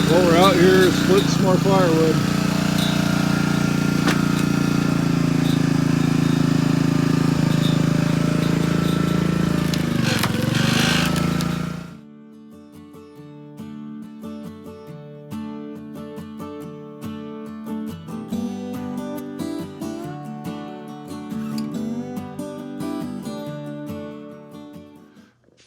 Well, we're out here splitting some more firewood.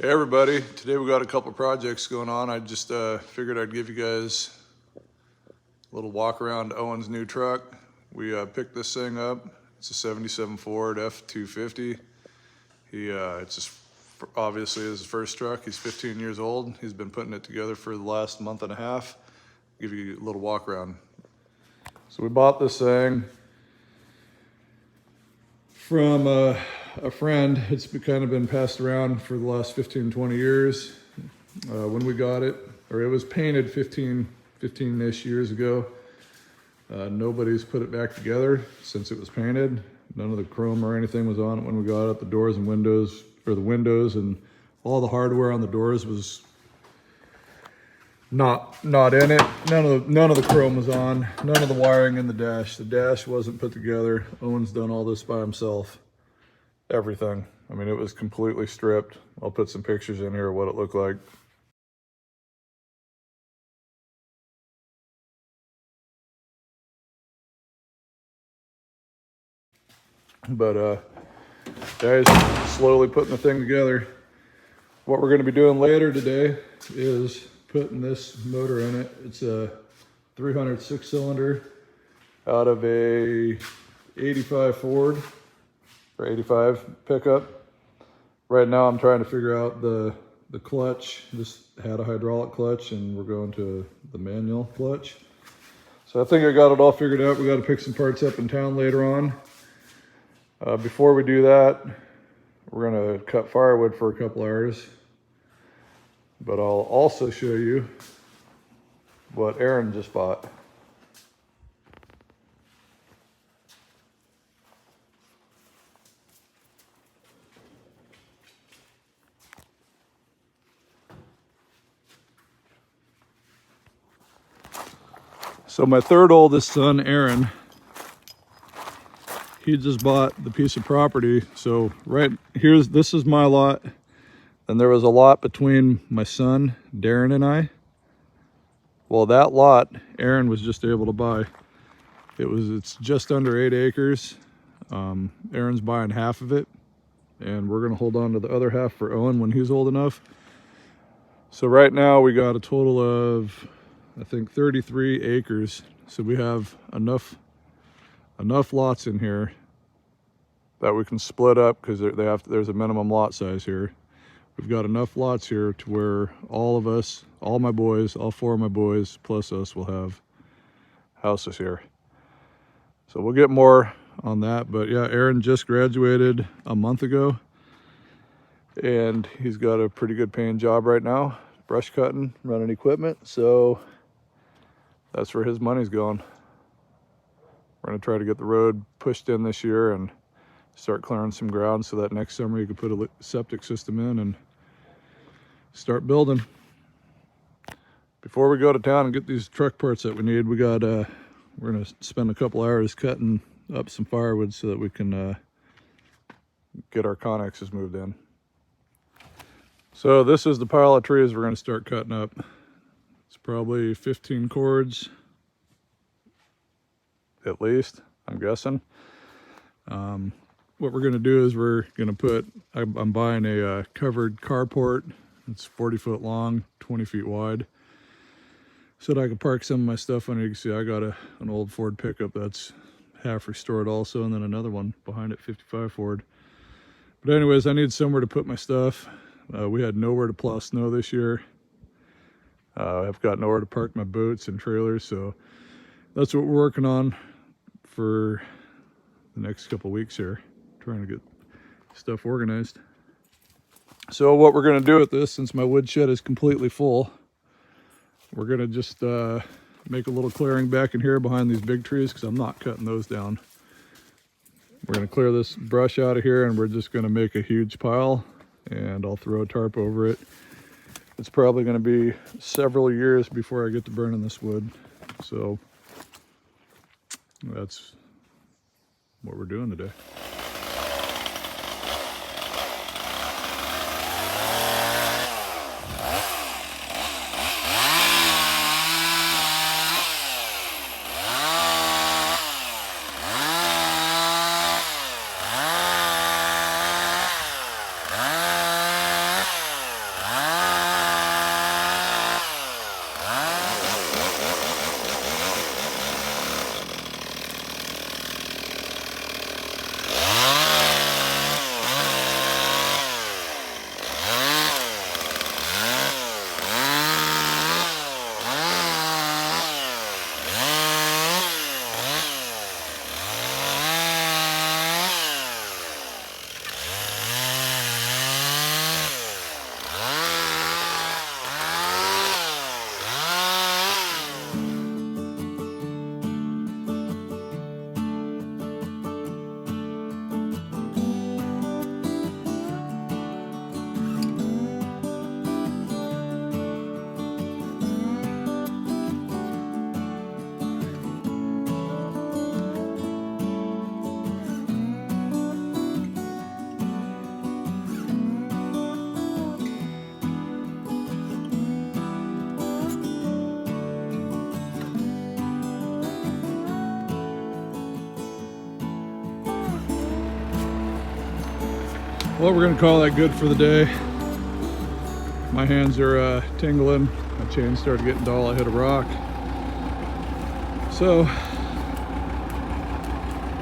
Hey everybody, today we got a couple projects going on. I just figured I'd give you guys a little walk around Owens' new truck. We picked this thing up. It's a 77 Ford F-250. Obviously his first truck. He's 15 years old. He's been putting it together for the last month and a half. Give you a little walk around. So we bought this thing from a friend. It's kind of been passed around for the last 15-20 years. When we got it, or it was painted 15-ish years ago. Nobody's put it back together since it was painted. None of the chrome or anything was on it when we got it. The doors and windows, or the windows and all the hardware on the doors was not in it. None of the chrome was on. None of the wiring in the dash. The dash wasn't put together. Owen's done all this by himself. Everything. I mean, it was completely stripped. I'll put some pictures in here of what it looked like. But guys, slowly putting the thing together. What we're going to be doing later today is putting this motor in it. It's a 306 cylinder out of a 85 Ford or 85 pickup. Right now I'm trying to figure out the clutch. This had a hydraulic clutch and we're going to the manual clutch. So I think I got it all figured out. We got to pick some parts up in town later on. Before we do that, we're going to cut firewood for a couple hours. But I'll also show you what Aaron just bought. So my third oldest son, Aaron, he just bought the piece of property. So this is my lot. And there was a lot between my son, Darren, and I. Well, that lot, Aaron was just able to buy. It's just under 8 acres. Aaron's buying half of it. And we're gonna hold on to the other half for Owen when he's old enough. So right now we got a total of, I think, 33 acres. So we have enough lots in here that we can split up because there's a minimum lot size here. We've got enough lots here to where all of us, all my boys, all 4 of my boys plus us will have houses here. So we'll get more on that. But yeah, Aaron just graduated a month ago and he's got a pretty good paying job right now, brush cutting, running equipment. So that's where his money's going. We're gonna try to get the road pushed in this year and start clearing some ground so that next summer you can put a septic system in and start building. Before we go to town and get these truck parts that we need, we're gonna spend a couple hours cutting up some firewood so that we can get our connexes moved in. So this is the pile of trees we're gonna start cutting up. It's probably 15 cords at least, I'm guessing. What we're gonna do is I'm buying a covered carport. It's 40 foot long, 20 feet wide, so that I can park some of my stuff on it. You can see I got an old Ford pickup that's half restored also, and then another one behind it, 55 Ford. But anyways, I need somewhere to put my stuff. We had nowhere to plow snow this year. I've got nowhere to park my boats and trailers, so that's what we're working on for the next couple weeks here, trying to get stuff organized. So what we're going to do with this, since my woodshed is completely full, we're going to just make a little clearing back in here behind these big trees because I'm not cutting those down. We're going to clear this brush out of here and we're just going to make a huge pile, and I'll throw a tarp over it. it's probably going to be several years before I get to burning this wood. So that's what we're doing today. Well, we're gonna call that good for the day. My hands are tingling. My chain started getting dull. I hit a rock. So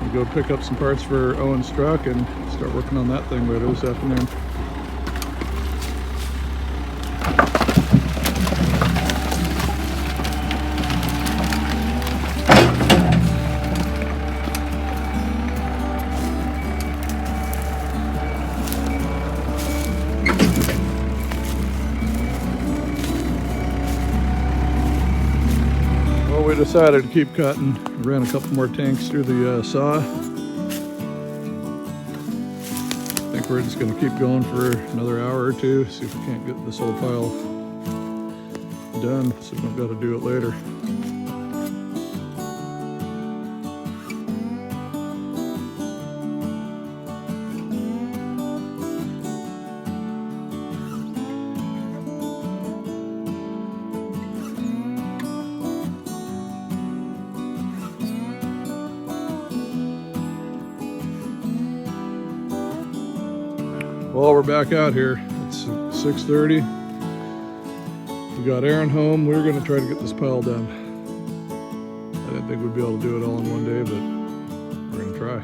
we go pick up some parts for Owens' truck and start working on that thing later this afternoon. We decided to keep cutting. Ran a couple more tanks through the saw. I think we're just going to keep going for another hour or two, see if we can't get this whole pile done so we don't got to do it later. Well, we're back out here. It's 6:30. We got Aaron home. We were going to try to get this pile done. I didn't think we'd be able to do it all in one day, but we're going to try.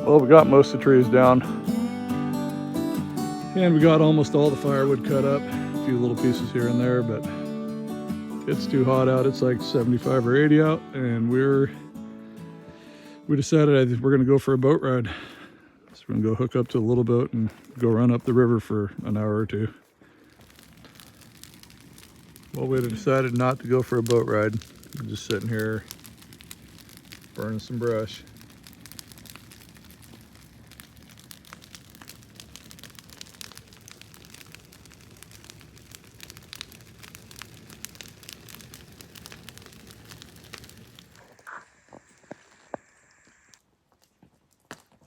Well, we got most of the trees down, and we got almost all the firewood cut up, a few little pieces here and there, but it's too hot out. It's like 75 or 80 out, and we decided we're going to go for a boat ride. So we're going to go hook up to a little boat and go run up the river for an hour or two. Well, we decided not to go for a boat ride. We're just sitting here burning some brush.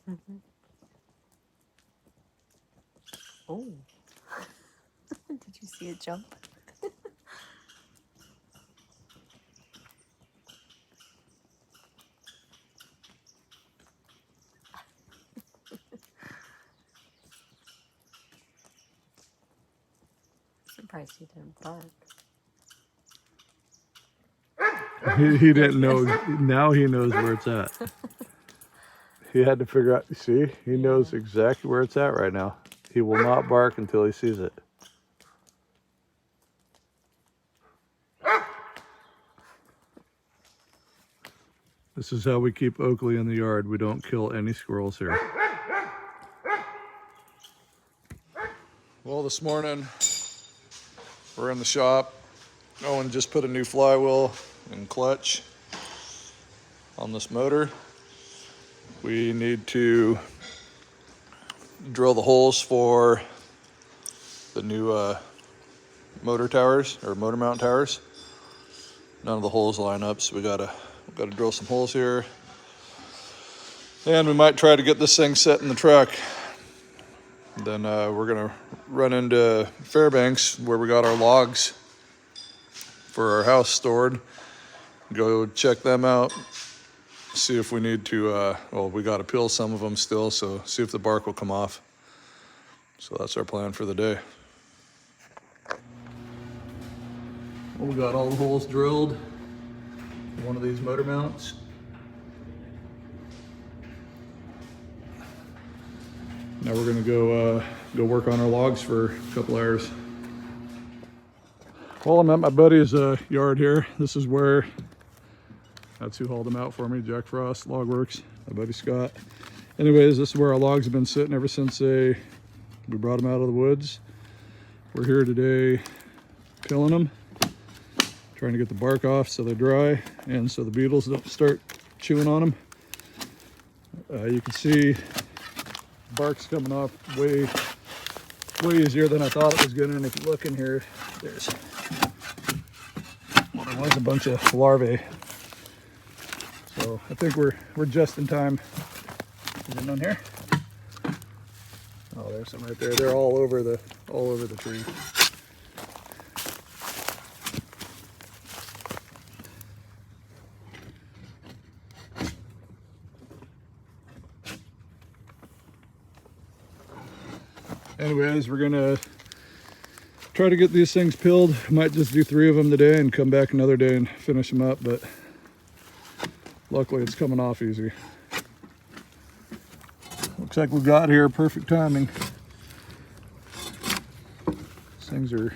Mm-hmm. Oh, did you see it jump? Surprised he didn't bark. He didn't know. Now he knows where it's at. He had to figure out, see, he knows exactly where it's at right now. He will not bark until he sees it. This is how we keep Oakley in the yard. We don't kill any squirrels here. Well, this morning we're in the shop. Owen just put a new flywheel and clutch on this motor. We need to drill the holes for the new motor towers or motor mount towers. None of the holes line up, so we gotta drill some holes here. And we might try to get this thing set in the truck. Then we're gonna run into Fairbanks where we got our logs for our house stored. Go check them out. See if we need to, well, we gotta peel some of them still, so see if the bark will come off. So that's our plan for the day. Well, we got all the holes drilled. One of these motor mounts. Now we're gonna go work on our logs for a couple hours. Well, I'm at my buddy's yard here. This is where, that's who hauled them out for me, Jack Frost, Log Works, my buddy Scott. Anyways, this is where our logs have been sitting ever since we brought them out of the woods. We're here today peeling them, trying to get the bark off so they're dry and so the beetles don't start chewing on them. You can see bark's coming off way easier than I thought it was gonna. And if you look in here, there was a bunch of larvae. So I think we're just in time. Is there none here? Oh, there's some right there. They're all over the tree. Anyways, we're gonna try to get these things peeled. Might just do 3 of them today and come back another day and finish them up, but luckily it's coming off easy. Looks like we got here perfect timing. These things are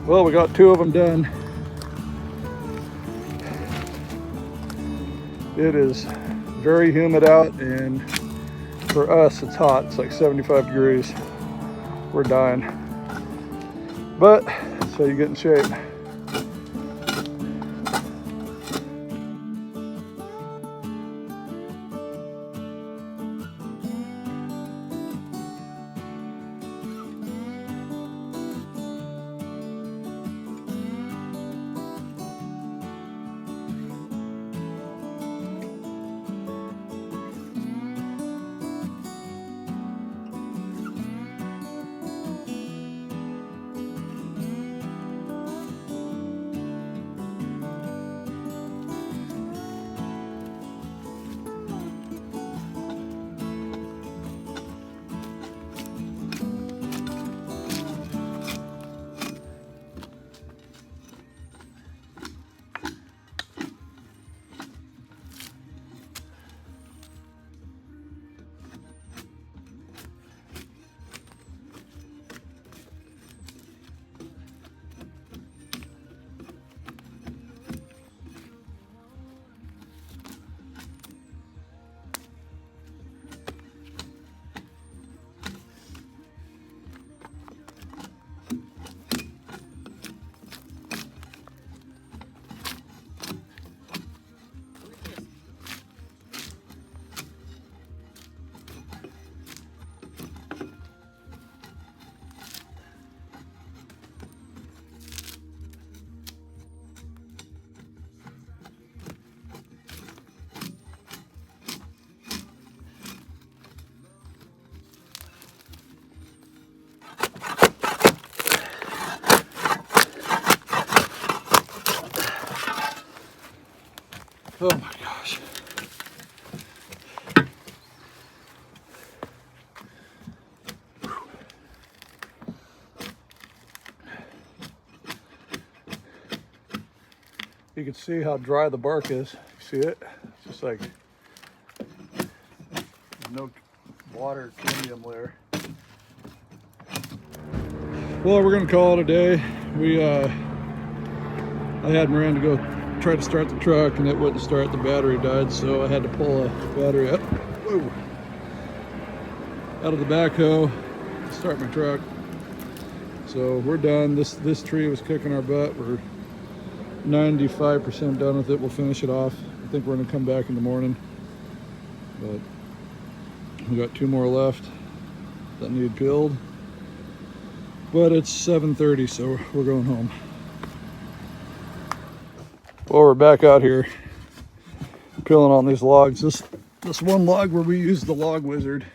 Well, we got 2 of them done. It is very humid out, and for us it's hot. It's like 75 degrees. We're dying. But so you get in shape. Oh my gosh. You can see how dry the bark is. You see it? It's just like no water cambium layer. Well, we're gonna call it a day. I had Miranda go try to start the truck and it wouldn't start. The battery died, so I had to pull a battery out of the backhoe to start my truck. So we're done. This tree was kicking our butt. We're 95% done with it. We'll finish it off. I think we're gonna come back in the morning, but we got 2 more left that need peeled. But it's 7:30, so we're going home. Well, we're back out here peeling on these logs. This one log where we used the log wizard,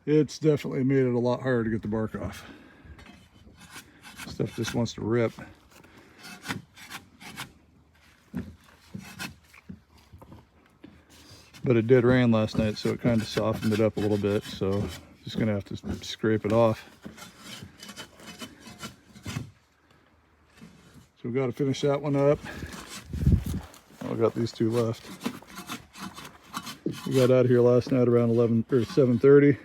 it's definitely made it a lot harder to get the bark off. Stuff just wants to rip. But it did rain last night, so it kind of softened it up a little bit. So just gonna have to scrape it off. So we've got to finish that one up. I've got these 2 left. We got out of here last night around 11 or 7:30.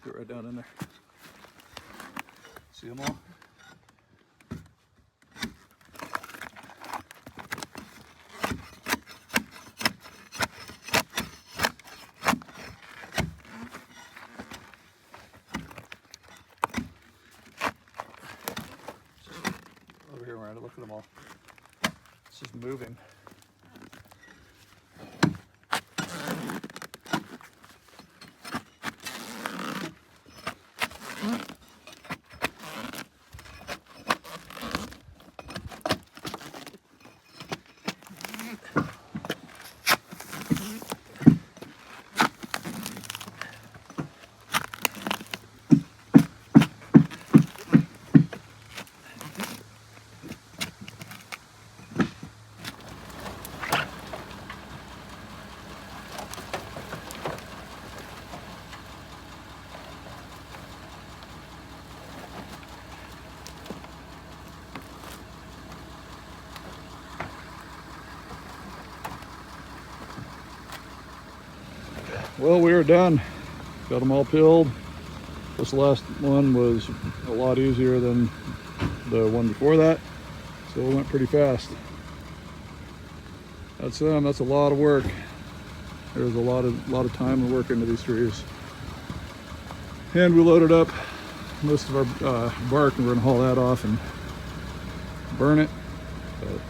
Get right down in there. See them all? Over here, Miranda, look at them all. It's just moving. Well, we are done. Got them all peeled. This last one was a lot easier than the one before that, so it went pretty fast. That's them. That's a lot of work. There's a lot of time and work into these trees. And we loaded up most of our bark, and we're gonna haul that off and burn it. But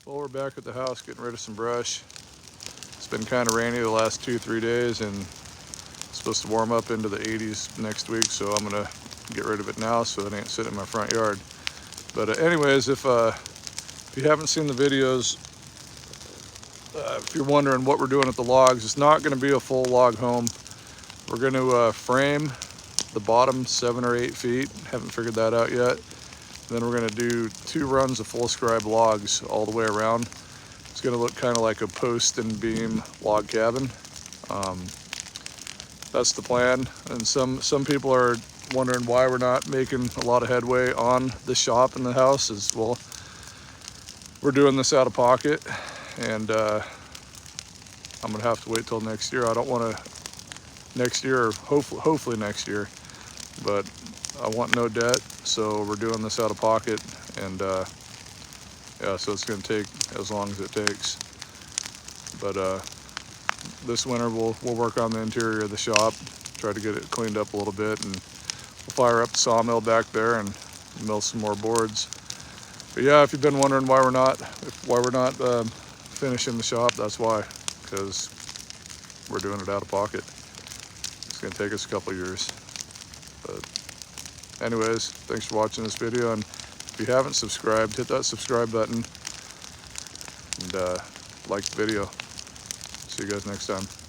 well, we're back at the house getting rid of some brush. It's been kind of rainy the last 2-3 days, and it's supposed to warm up into the 80s next week, so I'm gonna get rid of it now so it ain't sitting in my front yard. But anyways, if you haven't seen the videos, if you're wondering what we're doing at the logs, it's not going to be a full log home. We're going to frame the bottom 7 or 8 feet. Haven't figured that out yet. Then we're going to do 2 runs of full scribe logs all the way around. It's going to look kind of like a post and beam log cabin. That's the plan. And some people are wondering why we're not making a lot of headway on the shop and the house. As well, we're doing this out of pocket, and I'm gonna have to wait till next year. I don't want to next year, or hopefully next year, but I want no debt, so we're doing this out of pocket. And yeah, so it's gonna take as long as it takes. But this winter we'll work on the interior of the shop, try to get it cleaned up a little bit, and we'll fire up the sawmill back there and mill some more boards. But yeah, if you've been wondering why we're not finishing the shop, that's why, because we're doing it out of pocket. It's gonna take us a couple years. But anyways, thanks for watching this video, and if you haven't subscribed, hit that subscribe button and like the video. See you guys next time.